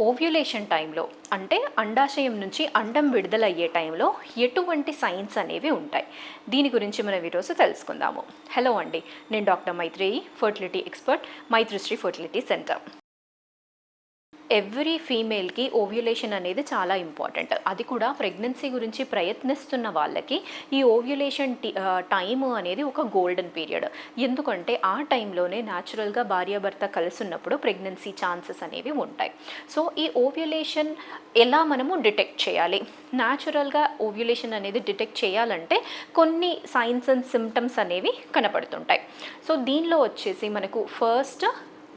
Ovulation టైంలో అంటే అండాశయం నుంచి అండం విడుదలయ్యే టైంలో ఎటువంటి సైన్స్ అనేవి ఉంటాయి, దీని గురించి మనం ఈరోజు తెలుసుకుందాము. హలో అండి, నేను doctor Maitreyi, fertility expert, Maitrishree fertility centre. Every ఫీమేల్కి ఓవ్యులేషన్ అనేది చాలా ఇంపార్టెంట్. అది కూడా ప్రెగ్నెన్సీ గురించి ప్రయత్నిస్తున్న వాళ్ళకి ఈ ఓవ్యులేషన్ టైము అనేది ఒక గోల్డెన్ పీరియడ్. ఎందుకంటే ఆ టైంలోనే న్యాచురల్గా భార్యాభర్త కలిసి ఉన్నప్పుడు ప్రెగ్నెన్సీ ఛాన్సెస్ అనేవి ఉంటాయి. సో ఈ ఓవ్యులేషన్ ఎలా మనము డిటెక్ట్ చేయాలి? న్యాచురల్గా ఓవ్యులేషన్ అనేది డిటెక్ట్ చేయాలంటే కొన్ని సైన్స్ అండ్ సిమ్టమ్స్ అనేవి కనపడుతుంటాయి. సో దీనిలో వచ్చేసి మనకు first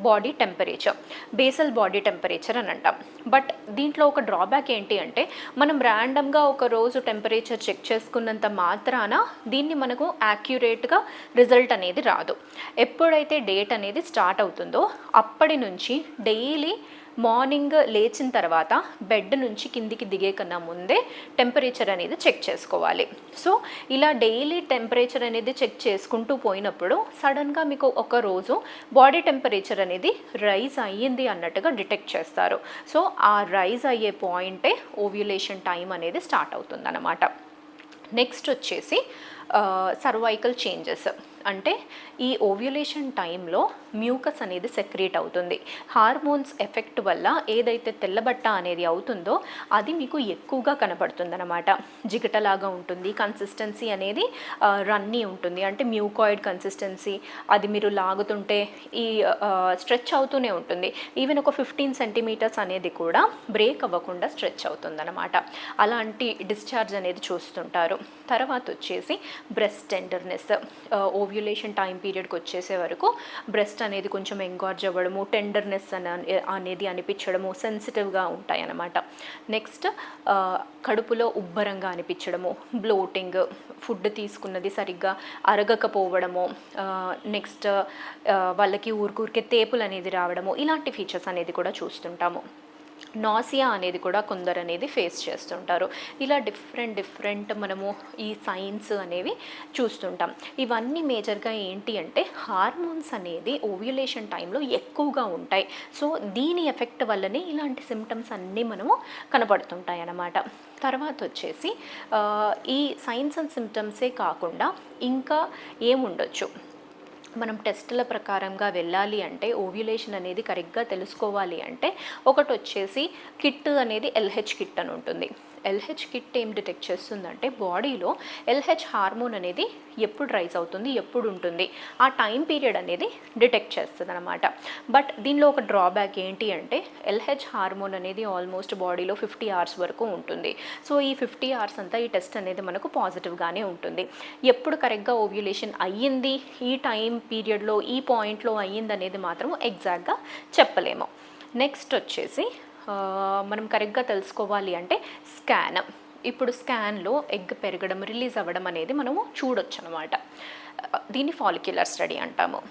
body temperature, basal body temperature అని అంటాం. బట్ దీంట్లో ఒక డ్రాబ్యాక్ ఏంటి అంటే మనం ర్యాండమ్గా ఒక రోజు టెంపరేచర్ చెక్ చేసుకున్నంత మాత్రాన దీన్ని మనకు యాక్యురేట్గా రిజల్ట్ అనేది రాదు. ఎప్పుడైతే డేట్ అనేది స్టార్ట్ అవుతుందో అప్పటి నుంచి డైలీ మార్నింగ్ లేచిన తర్వాత బెడ్ నుంచి కిందికి దిగే కన్నా ముందే టెంపరేచర్ అనేది చెక్ చేసుకోవాలి. సో ఇలా డైలీ టెంపరేచర్ అనేది చెక్ చేసుకుంటూ పోయినప్పుడు సడన్గా మీకు ఒక రోజు బాడీ టెంపరేచర్ అనేది రైజ్ అయ్యింది అన్నట్టుగా డిటెక్ట్ చేస్తారు. సో ఆ రైజ్ అయ్యే పాయింటే ఓవ్యులేషన్ టైం అనేది స్టార్ట్ అవుతుందన్నమాట. నెక్స్ట్ వచ్చేసి సర్వైకల్ చేంజెస్. అంటే ఈ ఓవ్యులేషన్ టైంలో మ్యూకస్ అనేది సెక్రేట్ అవుతుంది. హార్మోన్స్ ఎఫెక్ట్ వల్ల ఏదైతే తెల్లబట్ట అనేది అవుతుందో అది మీకు ఎక్కువగా కనపడుతుందన్నమాట. జిగటలాగా ఉంటుంది, కన్సిస్టెన్సీ అనేది రన్నీ ఉంటుంది, అంటే మ్యూకాయిడ్ కన్సిస్టెన్సీ. అది మీరు లాగుతుంటే ఈ స్ట్రెచ్ అవుతూనే ఉంటుంది. ఈవెన్ ఒక 15 సెంటీమీటర్స్ అనేది కూడా బ్రేక్ అవ్వకుండా స్ట్రెచ్ అవుతుందన్నమాట. అలాంటి డిశ్చార్జ్ అనేది చూస్తుంటారు. తర్వాత వచ్చేసి బ్రెస్ట్ టెండర్నెస్. ఓవ్యులేషన్ టైం పీరియడ్కి వచ్చేసే వరకు బ్రెస్ట్ అనేది కొంచెం ఎంగార్జ్ అవ్వడము, టెండర్నెస్ అనేది అనిపించడము, సెన్సిటివ్గా ఉంటాయి అన్నమాట. నెక్స్ట్ కడుపులో ఉబ్బరంగా అనిపించడము, బ్లోటింగ్, ఫుడ్ తీసుకున్నది సరిగ్గా అరగకపోవడము, నెక్స్ట్ వాళ్ళకి ఊరికే తేపులు అనేది రావడము, ఇలాంటి ఫీచర్స్ అనేది కూడా చూస్తుంటాము. నాసియా అనేది కూడా కొందరు అనేది ఫేస్ చేస్తుంటారు. ఇలా డిఫరెంట్ మనము ఈ సైన్స్ అనేవి చూస్తుంటాం. ఇవన్నీ మేజర్గా ఏంటి అంటే హార్మోన్స్ అనేది ఓవ్యులేషన్ టైంలో ఎక్కువగా ఉంటాయి. సో దీని ఎఫెక్ట్ వల్లనే ఇలాంటి సిమ్టమ్స్ అన్నీ మనము కనపడుతుంటాయి అన్నమాట. తర్వాత వచ్చేసి ఈ సైన్స్ అండ్ సిమ్టమ్సే కాకుండా ఇంకా ఏముండొచ్చు, మనం టెస్టుల ప్రకారంగా వెళ్ళాలి అంటే ఓవ్యులేషన్ అనేది కరెక్ట్గా తెలుసుకోవాలి అంటే ఒకటి వచ్చేసి కిట్ అనేది ఎల్హెచ్ కిట్ అని ఉంటుంది. ఎల్హెచ్ కిట్ ఏం డిటెక్ట్ చేస్తుందంటే బాడీలో ఎల్హెచ్ హార్మోన్ అనేది ఎప్పుడు రైజ్ అవుతుంది, ఎప్పుడు ఉంటుంది, ఆ టైం పీరియడ్ అనేది డిటెక్ట్ చేస్తుంది అనమాట. బట్ దీనిలో ఒక డ్రాబ్యాక్ ఏంటి అంటే ఎల్హెచ్ హార్మోన్ అనేది ఆల్మోస్ట్ బాడీలో 50 hours వరకు ఉంటుంది. సో ఈ 50 hours అంతా ఈ టెస్ట్ అనేది మనకు పాజిటివ్గానే ఉంటుంది. ఎప్పుడు కరెక్ట్గా ఓవ్యులేషన్ అయ్యింది, ఈ టైం పీరియడ్లో ఈ పాయింట్లో అయ్యింది అనేది మాత్రం ఎగ్జాక్ట్గా చెప్పలేము. నెక్స్ట్ వచ్చేసి మనం కరెక్ట్గా తెలుసుకోవాలి అంటే స్కాన్. ఇప్పుడు స్కాన్లో ఎగ్ పెరగడం, రిలీజ్ అవ్వడం అనేది మనము చూడొచ్చు అనమాట. దీన్ని ఫాలిక్యులర్ స్టడీ అంటాము.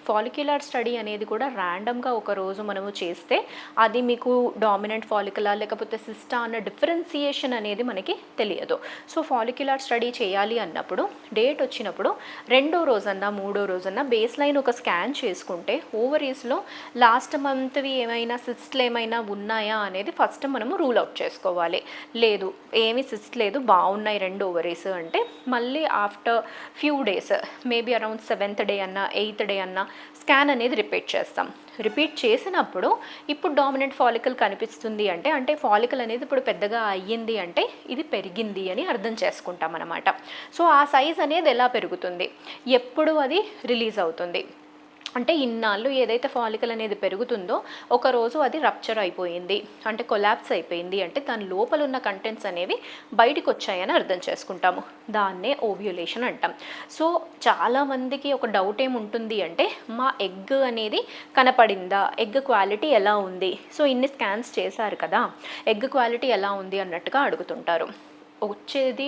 ఫాలిక్యులర్ స్టడీ అనేది కూడా ర్యాండమ్గా ఒకరోజు మనము చేస్తే అది మీకు డామినెంట్ ఫాలిక్యులా లేకపోతే సిస్టా అన్న డిఫరెన్సియేషన్ అనేది మనకి తెలియదు. సో ఫాలిక్యులర్ స్టడీ చేయాలి అన్నప్పుడు డేట్ వచ్చినప్పుడు 2వ రోజన్నా 3వ రోజన్నా బేస్ లైన్ ఒక స్కాన్ చేసుకుంటే ఓవరీస్లో లాస్ట్ మంత్వి ఏమైనా సిస్ట్లు ఏమైనా ఉన్నాయా అనేది ఫస్ట్ మనము రూల్ అవుట్ చేసుకోవాలి. లేదు, ఏమి సిస్ట్ లేదు, బాగున్నాయి 2 ఓవరీస్ అంటే మళ్ళీ after few days, maybe around 7th day అన్నా 8th డే అన్నా స్కాన్ అనేది రిపీట్ చేస్తాం. రిపీట్ చేసినప్పుడు ఇప్పుడు డామినెంట్ ఫాలికల్ కనిపిస్తుంది అంటే ఫాలికల్ అనేది ఇప్పుడు పెద్దగా అయ్యింది అంటే ఇది పెరిగింది అని అర్థం చేసుకుంటాం అన్నమాట. సో ఆ సైజ్ అనేది ఎలా పెరుగుతుంది, ఎప్పుడు అది రిలీజ్ అవుతుంది అంటే ఇన్నాళ్ళు ఏదైతే ఫాలికల్ అనేది పెరుగుతుందో ఒకరోజు అది రప్చర్ అయిపోయింది అంటే కొలాప్స్ అయిపోయింది అంటే దాని లోపల ఉన్న కంటెంట్స్ అనేవి బయటకు వచ్చాయని అర్థం చేసుకుంటాము. దాన్నే ఓవ్యులేషన్ అంటాం. సో చాలామందికి ఒక డౌట్ ఏముంటుంది అంటే మా ఎగ్ అనేది కనపడిందా, ఎగ్ క్వాలిటీ ఎలా ఉంది, సో ఇన్ని స్కాన్స్ చేశారు కదా ఎగ్ క్వాలిటీ ఎలా ఉంది అన్నట్టుగా అడుగుతుంటారు. వచ్చేది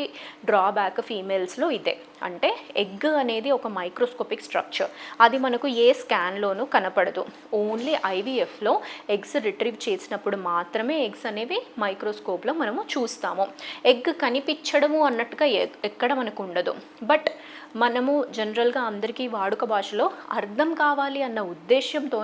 డ్రాబ్యాక్ ఫీమేల్స్లో ఇదే. అంటే ఎగ్ అనేది ఒక మైక్రోస్కోపిక్ స్ట్రక్చర్, అది మనకు ఏ స్కాన్లోనూ కనపడదు. ఓన్లీ ఐవీఎఫ్లో ఎగ్స్ రిట్రీవ్ చేసినప్పుడు మాత్రమే ఎగ్స్ అనేవి మైక్రోస్కోప్లో మనము చూస్తాము. ఎగ్ కనిపించడము అన్నట్టుగా ఎక్కడ మనకు ఉండదు. బట్ మనము జనరల్గా అందరికీ వాడుక భాషలో అర్థం కావాలి అన్న ఉద్దేశంతో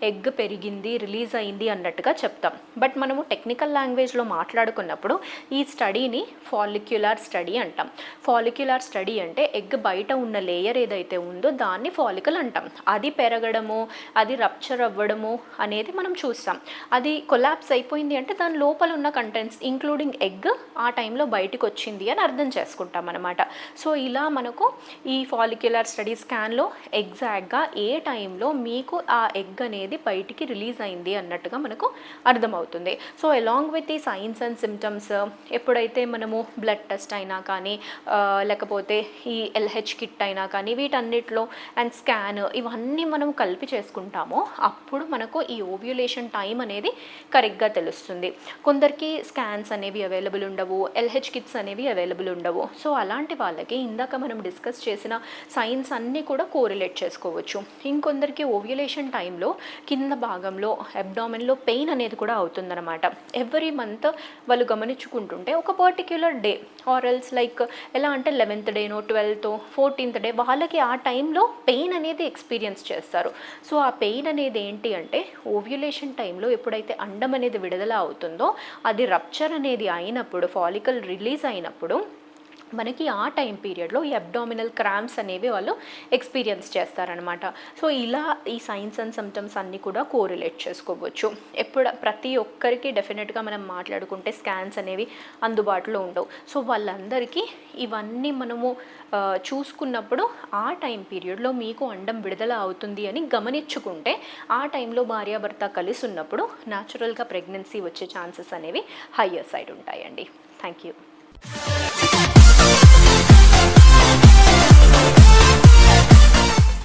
ఎగ్ పెరిగింది, రిలీజ్ అయింది అన్నట్టుగా చెప్తాం. బట్ మనము టెక్నికల్ లాంగ్వేజ్లో మాట్లాడుకున్నప్పుడు ఈ స్టడీని ఫాలిక్యులార్ స్టడీ అంటాం. ఫాలిక్యులార్ స్టడీ అంటే ఎగ్ బయట ఉన్న లేయర్ ఏదైతే ఉందో దాన్ని ఫాలికల్ అంటాం. అది పెరగడము, అది రప్చర్ అవ్వడము అనేది మనం చూస్తాం. అది కొలాప్స్ అయిపోయింది అంటే దాని లోపల ఉన్న కంటెంట్స్ ఇంక్లూడింగ్ ఎగ్ ఆ టైంలో బయటకు వచ్చింది అని అర్థం చేసుకుంటాం అనమాట. సో ఇలా మనకు ఈ ఫాలిక్యులర్ స్టడీ స్కాన్లో ఎగ్జాక్ట్గా ఏ టైంలో మీకు ఆ ఎగ్ అనేది బయటికి రిలీజ్ అయింది అన్నట్టుగా మనకు అర్థమవుతుంది. సో అలాంగ్ విత్ ఈ సైన్స్ అండ్ సిమ్టమ్స్ ఎప్పుడైతే మనము బ్లడ్ టెస్ట్ అయినా కానీ లేకపోతే ఈ ఎల్హెచ్ కిట్ అయినా కానీ వీటన్నిటిలో అండ్ స్కాన్ ఇవన్నీ మనం కలిపి చేసుకుంటామో అప్పుడు మనకు ఈ ఓవ్యులేషన్ టైం అనేది కరెక్ట్గా తెలుస్తుంది. కొందరికి స్కాన్స్ అనేవి అవైలబుల్ ఉండవు, ఎల్హెచ్ కిట్స్ అనేవి అవైలబుల్ ఉండవు. సో అలాంటి వాళ్ళకి ఇందాక మనం డిస్కస్ చేసిన సైన్స్ అన్నీ కూడా కోరిలేట్ చేసుకోవచ్చు. ఇంకొందరికి ఓవ్యులేషన్ టైంలో కింద భాగంలో అబ్డామెన్లో పెయిన్ అనేది కూడా అవుతుందన్నమాట. ఎవ్రీ మంత్ వాళ్ళు గమనించుకుంటుంటే ఒక particular day or else like ఎలా అంటే 11th డేనో 12th 14th డే వాళ్ళకి ఆ టైంలో పెయిన్ అనేది ఎక్స్పీరియన్స్ చేస్తారు. సో ఆ పెయిన్ అనేది ఏంటి అంటే ఓవ్యులేషన్ టైంలో ఎప్పుడైతే అండం అనేది విడుదల అవుతుందో అది రప్చర్ అనేది అయినప్పుడు, ఫాలికల్ రిలీజ్ అయినప్పుడు మనకి ఆ టైం పీరియడ్లో ఈ అబ్డామినల్ క్రాంప్స్ అనేవి వాళ్ళు ఎక్స్పీరియన్స్ చేస్తారనమాట. సో ఇలా ఈ సైన్స్ అండ్ సిమ్టమ్స్ అన్నీ కూడా కోరిలేట్ చేసుకోవచ్చు. ప్రతి ఒక్కరికి డెఫినెట్గా మనం మాట్లాడుకుంటే స్కాన్స్ అనేవి అందుబాటులో ఉండవు. సో వాళ్ళందరికీ ఇవన్నీ మనము చూసుకున్నప్పుడు ఆ టైం పీరియడ్లో మీకు అండం విడుదల అవుతుంది అని గమనించుకుంటే ఆ టైంలో భార్యాభర్త కలిసి ఉన్నప్పుడు న్యాచురల్గా ప్రెగ్నెన్సీ వచ్చే ఛాన్సెస్ అనేవి హయ్యర్ సైడ్ ఉంటాయండి. Thank you.